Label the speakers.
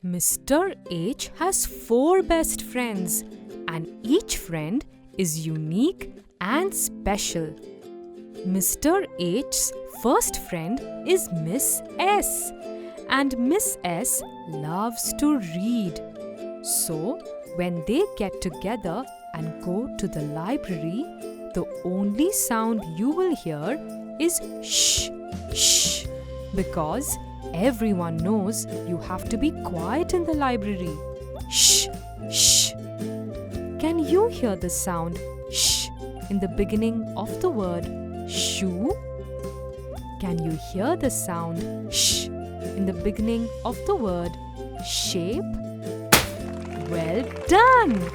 Speaker 1: Mr. H has 4 best friends, and each friend is unique and special. Mr. H's first friend is Miss S, and Miss S loves to read. So, when they get together and go to the library, the only sound you will hear is shh, shh, because everyone knows you have to be quiet in the library. Shh, shh. Can you hear the sound shh in the beginning of the word shoe? Can you hear the sound shh in the beginning of the word shape? Well done!